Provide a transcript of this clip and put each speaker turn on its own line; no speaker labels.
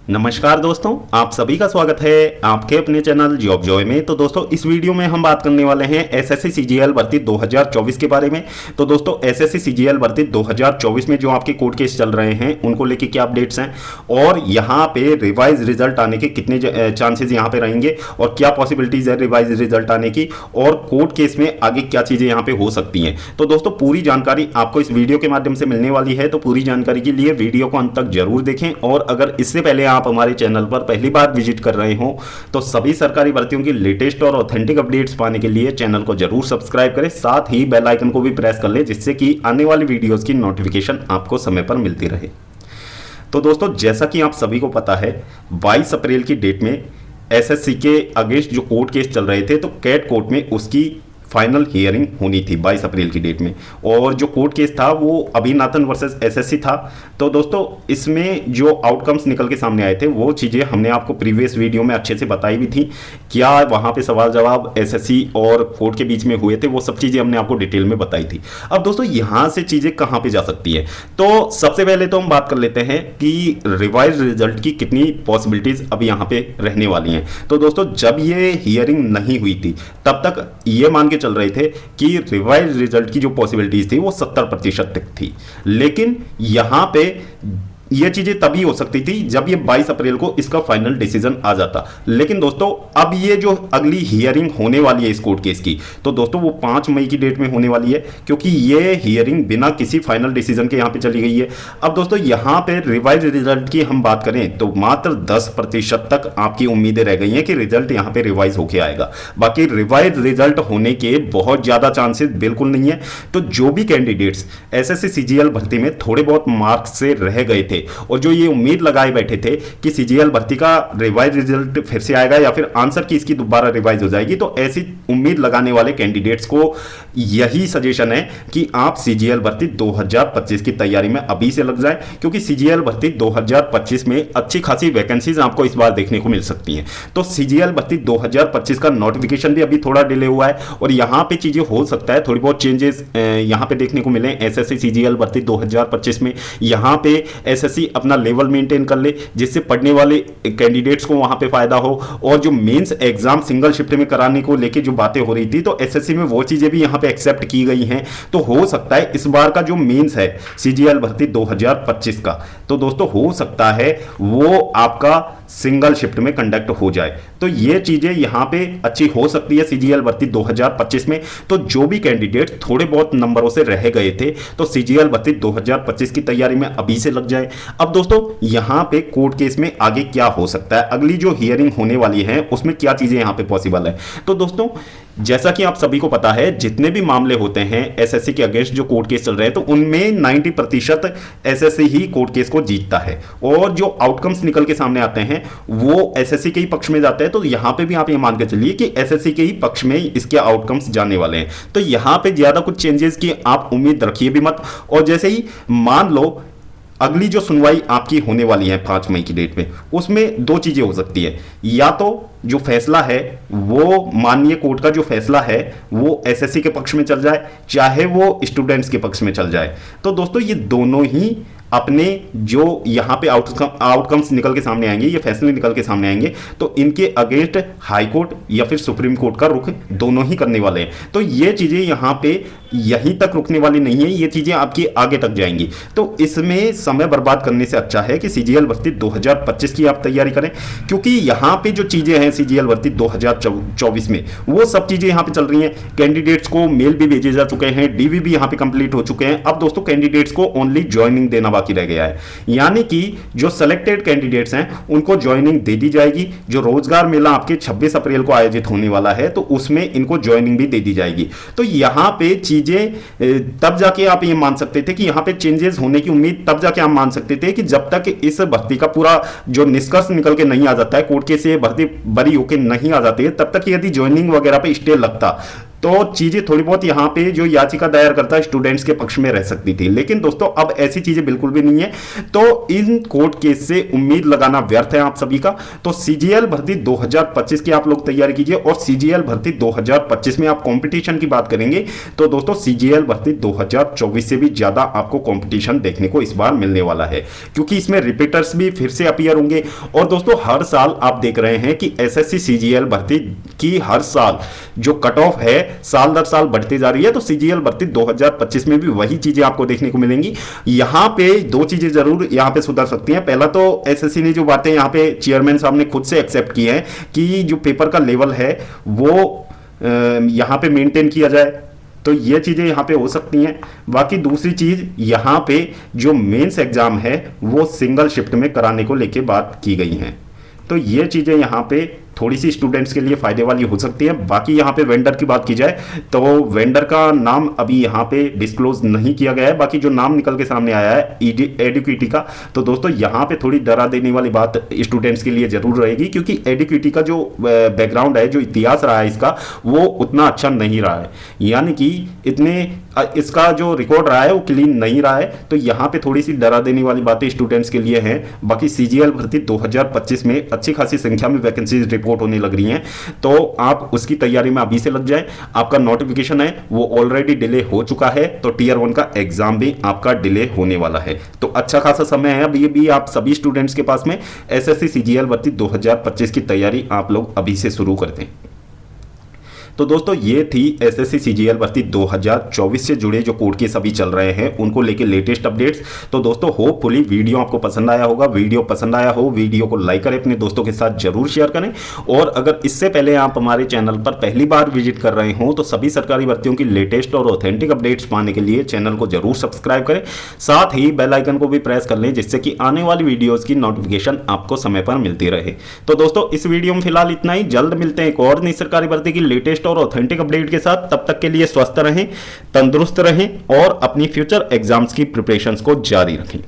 नमस्कार दोस्तों, आप सभी का स्वागत है आपके अपने चैनल जॉब जॉय में। तो दोस्तों इस वीडियो में हम बात करने वाले हैं एसएससी सीजीएल भर्ती 2024 के बारे में। तो दोस्तों एसएससी सीजीएल भर्ती 2024 में जो आपके कोर्ट केस चल रहे हैं उनको लेके क्या अपडेट्स हैं और यहाँ पे रिवाइज रिजल्ट आने के कितने चांसेस यहाँ पे रहेंगे और क्या पॉसिबिलिटीज है रिवाइज रिजल्ट आने की और कोर्ट केस में आगे क्या चीजें यहाँ पे हो सकती हैं। तो दोस्तों पूरी जानकारी आपको इस वीडियो के माध्यम से मिलने वाली है, तो पूरी जानकारी के लिए वीडियो को अंत तक जरूर देखें। और अगर इससे पहले आप हमारे चैनल पर पहली बार विजिट कर रहे हो तो सभी सरकारी भर्तियों की लेटेस्ट और ऑथेंटिक अपडेट्स पाने के लिए चैनल को जरूर सब्सक्राइब करें, साथ ही बेल आइकन को भी प्रेस कर लें जिससे कि आने वाली वीडियोस की नोटिफिकेशन आपको समय पर मिलती रहे। तो दोस्तों जैसा कि आप सभी को पता है 22 अप्रैल की डेट में एसएससी के अगेंस्ट जो कोर्ट केस चल रहे थे तो कैट कोर्ट में उसकी फाइनल हियरिंग होनी थी 22 अप्रैल की डेट में। और जो कोर्ट केस था वो अभिनाथन वर्सेस एसएससी था। तो दोस्तों इसमें जो आउटकम्स निकल के सामने आए थे वो चीज़ें हमने आपको प्रीवियस वीडियो में अच्छे से बताई भी थी। क्या वहाँ पे सवाल जवाब एसएससी और कोर्ट के बीच में हुए थे वो सब चीज़ें हमने आपको डिटेल में बताई थी। अब दोस्तों यहाँ से चीज़ें कहाँ पर जा सकती है, तो सबसे पहले तो हम बात कर लेते हैं कि रिवाइज रिजल्ट की कितनी पॉसिबिलिटीज़ अब यहाँ पे रहने वाली हैं। तो दोस्तों जब ये हियरिंग नहीं हुई थी तब तक ये मान के चल रहे थे कि रिवाइज रिजल्ट की जो पॉसिबिलिटीज थी वो 70% तक थी, लेकिन यहां पे ये चीजें तभी हो सकती थी जब ये 22 अप्रैल को इसका फाइनल डिसीजन आ जाता। लेकिन दोस्तों अब ये जो अगली हियरिंग होने वाली है इस कोर्ट केस की, तो दोस्तों वो 5 मई की डेट में होने वाली है, क्योंकि ये हियरिंग बिना किसी फाइनल डिसीजन के यहाँ पे चली गई है। अब दोस्तों यहाँ पे रिवाइज रिजल्ट की हम बात करें तो मात्र 10% तक आपकी उम्मीदें रह गई हैं कि रिजल्ट यहाँ पे रिवाइज होके आएगा। बाकी रिवाइज रिजल्ट होने के बहुत ज्यादा चांसेस बिल्कुल नहीं है। तो जो भी कैंडिडेट्स एसएससी सीजीएल भर्ती में थोड़े बहुत मार्क्स से रह गए थे और जो ये उम्मीद लगाए बैठे थे कि सीजीएल भर्ती का रिवाइज रिजल्ट फिर से आएगा या फिर आंसर की इसकी दोबारा रिवाइज हो जाएगी, तो ऐसी उम्मीद लगाने वाले कैंडिडेट्स को यही सजेशन है कि आप सीजीएल भर्ती 2025 की तैयारी में अभी से लग जाए, क्योंकि सीजीएल भर्ती 2025 में अच्छी खासी वैकेंसीज आपको इस बार देखने को मिल सकती हैं। तो सीजीएल भर्ती 2025 का नोटिफिकेशन भी अभी थोड़ा डिले हुआ है और यहां पे चीजें हो सकता है थोड़ी बहुत चेंजेस यहां पे देखने को मिले एसएससी सीजीएल भर्ती 2025 में। यहां पे एसएससी अपना लेवल मेंटेन कर ले जिससे पढ़ने वाले कैंडिडेट्स को वहां पे फायदा हो, और जो मेंस एग्जाम सिंगल शिफ्ट में कराने को लेके जो बातें हो रही थी तो एसएससी में वो चीजें भी यहां पे एक्सेप्ट की गई हैं। तो हो सकता है इस बार का जो मेंस है सीजीएल भर्ती 2025 का, तो दोस्तों हो सकता है वो आपका सिंगल शिफ्ट में कंडक्ट हो जाए। तो ये चीजें यहां पे अच्छी हो सकती है सीजीएल भर्ती 2025 में। तो जो भी कैंडिडेट थोड़े बहुत नंबरों से रह गए थे तो सीजीएल भर्ती 2025 की तैयारी में अभी से लग जाए। अब दोस्तों यहां पे कोर्ट केस में आगे क्या हो सकता है, अगली जो हियरिंग होने वाली है उसमें क्या चीजें यहां पे पॉसिबल है। तो दोस्तों जैसा कि आप सभी को पता है जितने भी मामले होते हैं एसएससी के अगेंस्ट जो कोर्ट केस चल रहे हैं तो उनमें 90% एसएससी ही कोर्ट केस को जीतता है और जो आउटकम्स निकल के सामने आते हैं वो एसएससी के ही पक्ष में जाते हैं। तो यहां पे भी आप ये मान के चलिए कि एसएससी के ही पक्ष में इसके आउटकम्स जाने वाले हैं। तो यहां पे ज्यादा कुछ चेंजेस की आप उम्मीद रखिए भी मत। और जैसे ही मान लो अगली जो सुनवाई आपकी होने वाली है 5 मई की डेट में, उसमें 2 चीजें हो सकती है। या तो जो फैसला है वो माननीय कोर्ट का जो फैसला है वो एसएससी के पक्ष में चल जाए, चाहे वो स्टूडेंट्स के पक्ष में चल जाए। तो दोस्तों ये दोनों ही अपने जो यहाँ पे आउटकम्स निकल के सामने आएंगे, ये फैसले निकल के सामने आएंगे, तो इनके अगेंस्ट हाई कोर्ट या फिर सुप्रीम कोर्ट का रुख दोनों ही करने वाले हैं। तो ये चीजें यहाँ पे यहीं तक रुकने वाली नहीं है, ये चीजें आपकी आगे तक जाएंगी। तो इसमें समय बर्बाद करने से अच्छा है कि सीजीएल भर्ती 2025 की आप तैयारी करें, क्योंकि यहाँ पे जो चीजें हैं सीजीएल भर्ती 2024 में वो सब चीजें यहाँ पे चल रही हैं। कैंडिडेट्स को मेल भी भेजे जा चुके हैं, डीवी भी यहाँ पे कंप्लीट हो चुके हैं। अब दोस्तों कैंडिडेट्स को ओनली ज्वाइनिंग देना बाकी रह गया है, यानी कि जो सेलेक्टेड कैंडिडेट्स हैं उनको ज्वाइनिंग दे दी जाएगी। जो रोजगार मेला आपके 26 अप्रैल को आयोजित होने वाला है तो उसमें इनको ज्वाइनिंग भी दे दी जाएगी। तो यहां पे चीजें तब जाके आप ये मान सकते थे कि यहां पे चेंजेस होने की उम्मीद तब जाके आप मान सकते थे कि जब तक इस भर्ती का पूरा जो निष्कर्ष निकल के नहीं आ जाता है, कोर्ट केस से भर्ती बरी होकर नहीं आ जाती है, तब तक यदि ज्वाइनिंग वगैरह पे स्टे लगता तो चीजें थोड़ी बहुत यहाँ पे जो याचिका दायरकर्ता स्टूडेंट्स के पक्ष में रह सकती थी, लेकिन दोस्तों अब ऐसी चीजें बिल्कुल भी नहीं है। तो इन कोर्ट केस से उम्मीद लगाना व्यर्थ है आप सभी का। तो सीजीएल भर्ती 2025 की आप लोग तैयारी कीजिए, और सीजीएल भर्ती 2025 में आप कंपटीशन की बात करेंगे तो दोस्तों सीजीएल भर्ती 2024 से भी ज्यादा आपको कंपटीशन देखने को इस बार मिलने वाला है, क्योंकि इसमें रिपीटर्स भी फिर से अपीयर होंगे। और दोस्तों हर साल आप देख रहे हैं कि एसएससी सीजीएल भर्ती की हर साल जो कट ऑफ है साल दर साल बढ़ती जा रही है। तो सीजीएल भर्ती 2025 में भी वही चीजें आपको देखने को मिलेंगी। यहां पे दो चीजें जरूर यहां पे सुधर सकती हैं। पहला तो एसएससी ने जो बातें यहां पे चेयरमैन साहब ने खुद से एक्सेप्ट की हैं कि जो पेपर का लेवल है वो यहां पे मेंटेन किया जाए, तो ये चीजें यहां पे हो सकती हैं। बाकी दूसरी चीज यहां पे जो मेंस एग्जाम है वो सिंगल शिफ्ट में कराने को लेके बात की गई है। तो ये चीजें यहां पे थोड़ी सी स्टूडेंट्स के लिए फायदे वाली हो सकती है। बाकी यहाँ पे वेंडर की बात की जाए तो वेंडर का नाम अभी यहाँ पे डिस्क्लोज नहीं किया गया है। बाकी जो नाम निकल के सामने आया है एडुकेटी का, तो दोस्तों यहाँ पे थोड़ी डरा देने वाली बात स्टूडेंट्स के लिए जरूर रहेगी, क्योंकि एडुकेटी का जो बैकग्राउंड है, जो इतिहास रहा है इसका, वो उतना अच्छा नहीं रहा है। यानी कि इसका जो रिकॉर्ड रहा है वो क्लीन नहीं रहा है। तो यहाँ पे थोड़ी सी डरा देने वाली बातें स्टूडेंट्स के लिए हैं। बाकी सीजीएल भर्ती 2025 में अच्छी खासी संख्या में वैकेंसीज रिपोर्ट होने लग रही हैं, तो आप उसकी तैयारी में अभी से लग जाएं। आपका नोटिफिकेशन है वो ऑलरेडी डिले हो चुका है, तो टीयर 1 का एग्जाम भी आपका डिले होने वाला है। तो अच्छा खासा समय है अभी भी आप सभी स्टूडेंट्स के पास में। एसएससी सीजीएल भर्ती 2025 की तैयारी आप लोग अभी से शुरू कर दें। तो दोस्तों ये थी एसएससी सीजीएल भर्ती 2024 से जुड़े जो कोर्ट केस अभी चल रहे हैं उनको लेके लेटेस्ट अपडेट्स। तो दोस्तों होपफुली वीडियो आपको पसंद आया होगा। वीडियो पसंद आया हो वीडियो को लाइक करें, अपने दोस्तों के साथ जरूर शेयर करें। और अगर इससे पहले आप हमारे चैनल पर पहली बार विजिट कर रहे हो तो सभी सरकारी भर्तियों की लेटेस्ट और ऑथेंटिक अपडेट्स पाने के लिए चैनल को जरूर सब्सक्राइब करें, साथ ही बेल आइकन को भी प्रेस कर लें, जिससे कि आने वाली वीडियोज की नोटिफिकेशन आपको समय पर मिलती रहे। तो दोस्तों इस वीडियो में फिलहाल इतना ही। जल्द मिलते हैं एक और नई सरकारी भर्ती की लेटेस्ट और ऑथेंटिक अपडेट के साथ। तब तक के लिए स्वस्थ रहें, तंदुरुस्त रहें और अपनी फ्यूचर एग्जाम्स की प्रिपरेशंस को जारी रखें।